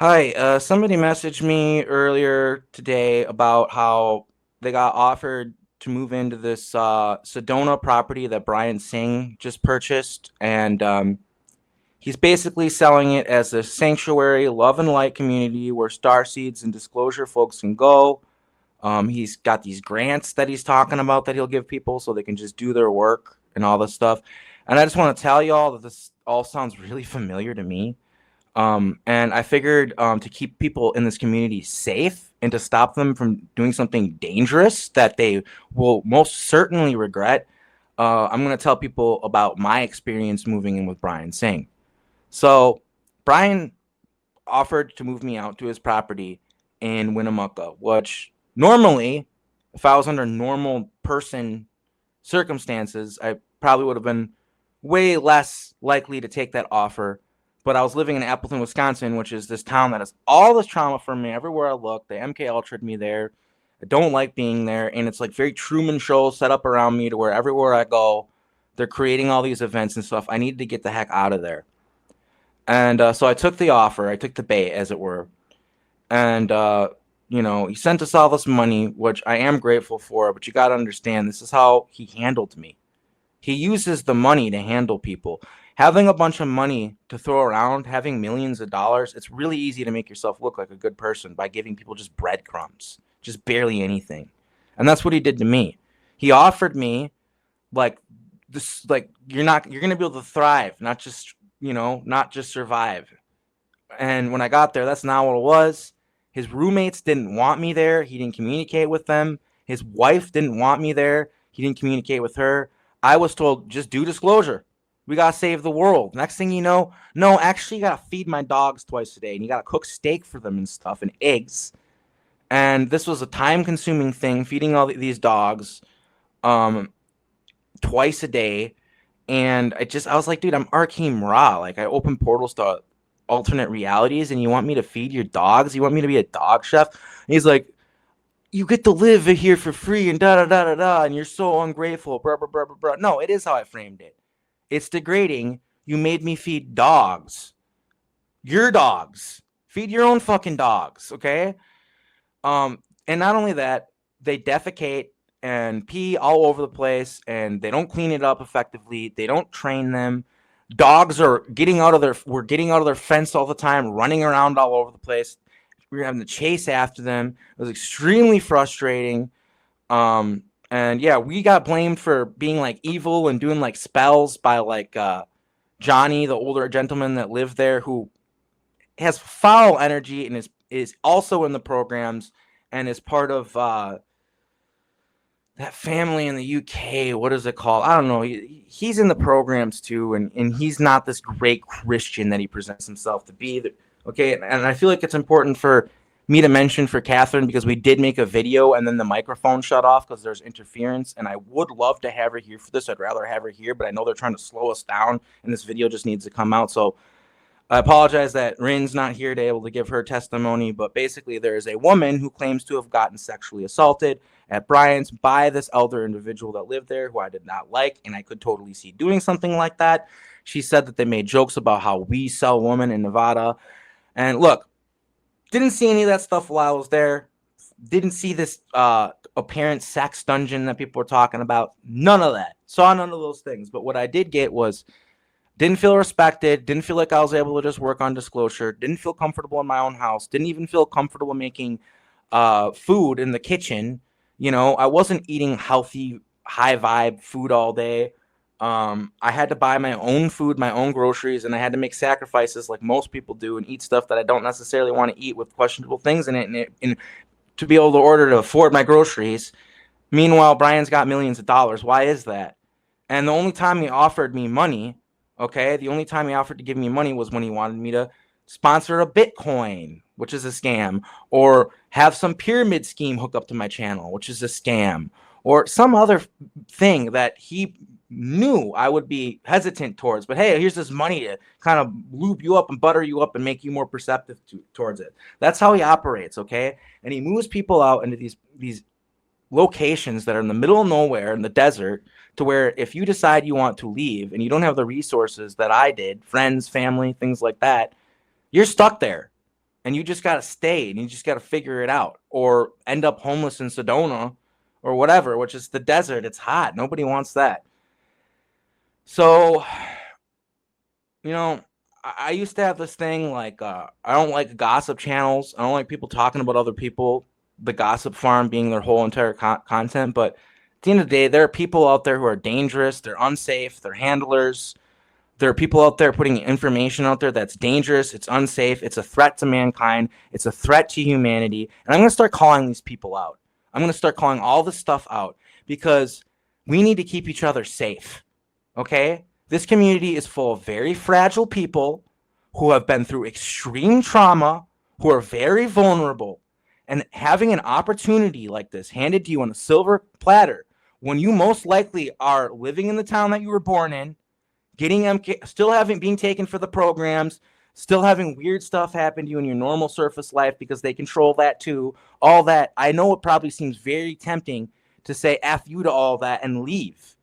Hi, somebody messaged me earlier today about how they got offered to move into this Sedona property that Brian Singh just purchased, and he's basically selling it as a sanctuary, love and light community where star seeds and disclosure folks can go. He's got these grants that he's talking about that he'll give people so they can just do their work and all this stuff. And I just want to tell y'all that this all sounds really familiar to me. And I figured to keep people in this community safe and to stop them from doing something dangerous that they will most certainly regret, I'm going to tell people about my experience moving in with Brian Singh. So, Brian offered to move me out to his property in Winnamaka, which normally, if I was under normal person circumstances, I probably would have been way less likely to take that offer. But I was living in Appleton, Wisconsin, which is this town that has all this trauma for me everywhere I look. They MK Ultra'd me there. I don't like being there, and it's like very Truman Show set up around me to where everywhere I go, they're creating all these events and stuff. I needed to get the heck out of there. And so I took the offer, I took the bait, as it were. And, he sent us all this money, which I am grateful for, but you got to understand, this is how he handled me. He uses the money to handle people. Having a bunch of money to throw around, having millions of dollars, it's really easy to make yourself look like a good person by giving people just breadcrumbs, just barely anything. And that's what he did to me. He offered me like this, like you're gonna be able to thrive, not just survive. And when I got there, that's not what it was. His roommates didn't want me there. He didn't communicate with them. His wife didn't want me there. He didn't communicate with her. I was told, just do disclosure. We got to save the world. Next thing you know, no, actually, you got to feed my dogs twice a day. And you got to cook steak for them and stuff and eggs. And this was a time consuming thing, feeding all these dogs um, twice a day. And I was like, dude, I'm Arkeem Ra. Like, I open portals to alternate realities, and you want me to feed your dogs? You want me to be a dog chef? And he's like, you get to live here for free and da da da da da, and you're so ungrateful. Blah blah blah blah blah. No, it is how I framed it. It's degrading. You made me feed dogs. Your dogs. Feed your own fucking dogs, okay? And not only that, they defecate and pee all over the place, and they don't clean it up effectively. They don't train them. Dogs are we're getting out of their fence all the time, running around all over the place. We were having to chase after them. It was extremely frustrating. And yeah, we got blamed for being like evil and doing like spells by like Johnny, the older gentleman that lived there, who has foul energy and is also in the programs and is part of that family in the UK. What is it called? I don't know. He's in the programs too, and he's not this great Christian that he presents himself to be. Okay, and I feel like it's important for me to mention for Catherine, because we did make a video and then the microphone shut off because there's interference, and I would love to have her here for this. I'd rather have her here, but I know they're trying to slow us down, and this video just needs to come out. So I apologize that Rin's not here to be able to give her testimony, but basically there is a woman who claims to have gotten sexually assaulted at Brian's by this elder individual that lived there, who I did not like, and I could totally see doing something like that. She said that they made jokes about how we sell women in Nevada. And look, didn't see any of that stuff while I was there. Didn't see this apparent sex dungeon that people were talking about. None of that. Saw none of those things. But what I did get was, didn't feel respected, didn't feel like I was able to just work on disclosure, didn't feel comfortable in my own house, didn't even feel comfortable making food in the kitchen. I wasn't eating healthy, high vibe food all day. I had to buy my own food, my own groceries, and I had to make sacrifices like most people do and eat stuff that I don't necessarily want to eat with questionable things in it, and to be able to afford my groceries. Meanwhile, Brian's got millions of dollars. Why is that? And the only time he offered me money, the only time he offered to give me money was when he wanted me to sponsor a Bitcoin, which is a scam, or have some pyramid scheme hook up to my channel, which is a scam, or some other thing that he knew I would be hesitant towards. But hey, here's this money to kind of lube you up and butter you up and make you more perceptive towards it. That's how he operates, okay? And he moves people out into these locations that are in the middle of nowhere in the desert, to where if you decide you want to leave and you don't have the resources that I did, friends, family, things like that, you're stuck there. and you just got to stay and you just got to figure it out, or end up homeless in Sedona or whatever, which is the desert. It's hot. Nobody wants that. So, you know, I used to have this thing like, I don't like gossip channels. I don't like people talking about other people, the gossip farm being their whole entire content. But at the end of the day, there are people out there who are dangerous. They're unsafe. They're handlers. There are people out there putting information out there that's dangerous. It's unsafe. It's a threat to mankind. It's a threat to humanity. And I'm going to start calling these people out. I'm going to start calling all this stuff out because we need to keep each other safe. Okay? This community is full of very fragile people who have been through extreme trauma, who are very vulnerable. And having an opportunity like this handed to you on a silver platter when you most likely are living in the town that you were born in, getting MK, still being taken for the programs, still having weird stuff happen to you in your normal surface life because they control that too. All that. I know it probably seems very tempting to say F you to all that and leave.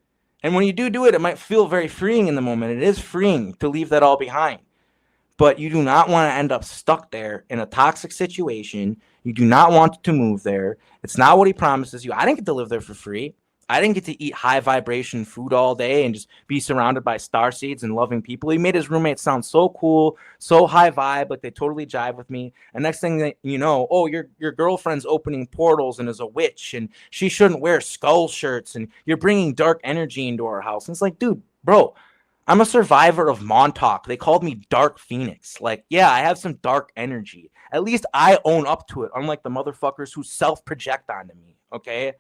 And when you do it, it might feel very freeing in the moment. It is freeing to leave that all behind. But you do not want to end up stuck there in a toxic situation. You do not want to move there. It's not what he promises you. I didn't get to live there for free. I didn't get to eat high vibration food all day and just be surrounded by starseeds and loving people. He made his roommates sound so cool, so high vibe, like they totally jive with me. And next thing that you know, oh, your girlfriend's opening portals and is a witch and she shouldn't wear skull shirts and you're bringing dark energy into our house. And it's like, dude, bro, I'm a survivor of Montauk. They called me Dark Phoenix. Like, yeah, I have some dark energy. At least I own up to it, unlike the motherfuckers who self-project onto me, okay?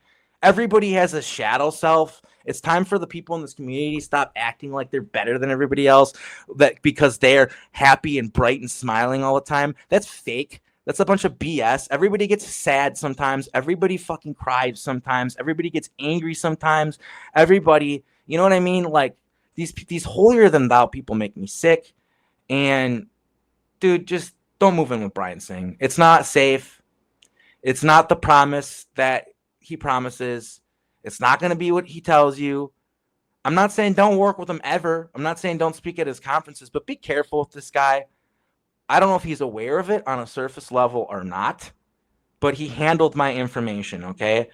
Everybody has a shadow self. It's time for the people in this community to stop acting like they're better than everybody else that because they're happy and bright and smiling all the time. That's fake. That's a bunch of BS. Everybody gets sad sometimes. Everybody fucking cries sometimes. Everybody gets angry sometimes. Everybody, you know what I mean? Like these holier than thou people make me sick. And dude, just don't move in with Brian Singh. It's not safe. It's not the promise that he promises. It's not going to be what he tells you. I'm not saying don't work with him ever. I'm not saying don't speak at his conferences, but be careful with this guy. I don't know if he's aware of it on a surface level or not, but he handled my information, okay?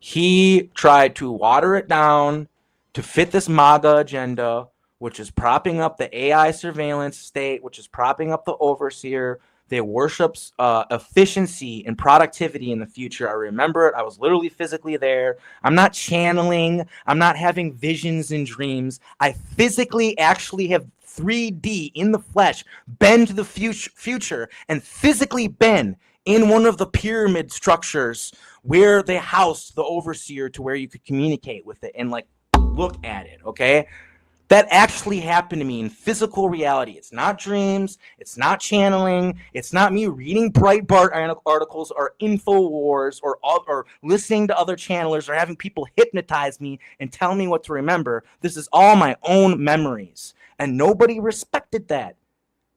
He tried to water it down to fit this MAGA agenda, which is propping up the AI surveillance state, which is propping up the overseer. They worship efficiency and productivity in the future. I remember it. I was literally physically there. I'm not channeling. I'm not having visions and dreams. I physically actually have 3D in the flesh, been to the future and physically been in one of the pyramid structures where they housed the overseer to where you could communicate with it and like look at it, okay? That actually happened to me in physical reality. It's not dreams. It's not channeling. It's not me reading Breitbart articles or InfoWars or listening to other channelers or having people hypnotize me and tell me what to remember. This is all my own memories. And nobody respected that.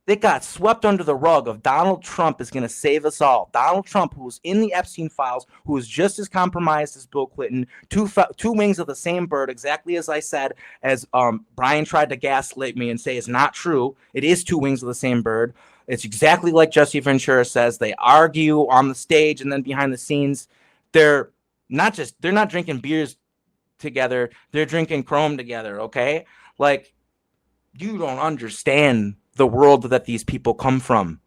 They got swept under the rug of Donald Trump is going to save us all. Donald Trump, who was in the Epstein files, who was just as compromised as Bill Clinton, two wings of the same bird, exactly as I said, as Brian tried to gaslight me and say it's not true. It is two wings of the same bird. It's exactly like Jesse Ventura says. They argue on the stage and then behind the scenes. They're not drinking beers together. They're drinking chrome together, okay? Like, you don't understand the world that these people come from.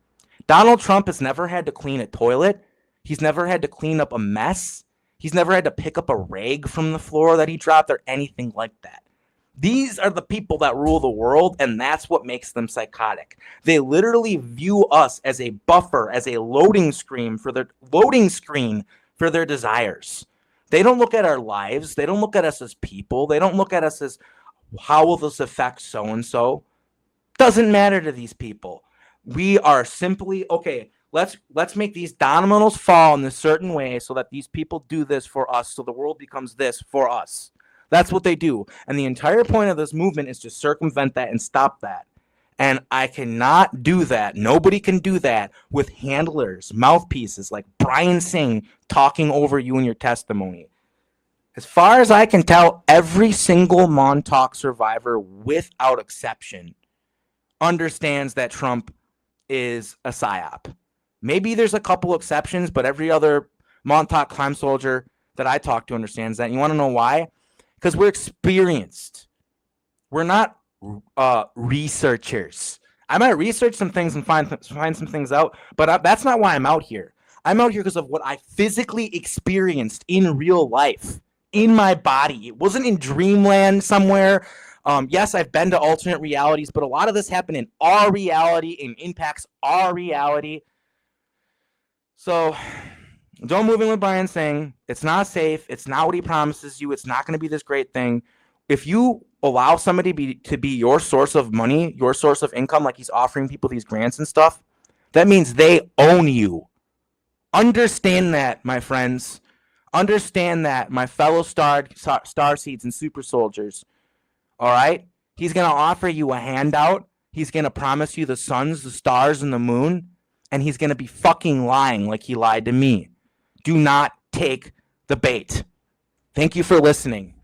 Donald Trump has never had to clean a toilet. He's never had to clean up a mess. He's never had to pick up a rag from the floor that he dropped or anything like that. These are the people that rule the world, and that's what makes them psychotic. They literally view us as a buffer, as a loading screen for their desires. They don't look at our lives. They don't look at us as people. They don't look at us as how will this affect so-and-so. Doesn't matter to these people. We are simply, okay, let's make these dominoes fall in a certain way so that these people do this for us, so the world becomes this for us. That's what they do. And the entire point of this movement is to circumvent that and stop that. And I cannot do that. Nobody can do that with handlers, mouthpieces like Brian Singh talking over you in your testimony. As far as I can tell, every single Montauk survivor, without exception, understands that Trump is a psyop. Maybe there's a couple exceptions, but every other Montauk climb soldier that I talk to understands that. And you want to know why? Because we're experienced. We're not researchers. I might research some things and find some things out, but that's not why I'm out here. I'm out here because of what I physically experienced in real life, in my body. It wasn't in dreamland somewhere. Yes, I've been to alternate realities, but a lot of this happened in our reality and impacts our reality. So don't move in with Brian Singh. It's not safe. It's not what he promises you. It's not going to be this great thing. If you allow somebody to be your source of money, your source of income, like he's offering people these grants and stuff, that means they own you. Understand that, my friends. Understand that, my fellow star seeds and super soldiers. All right? He's going to offer you a handout. He's going to promise you the suns, the stars, and the moon. And he's going to be fucking lying like he lied to me. Do not take the bait. Thank you for listening.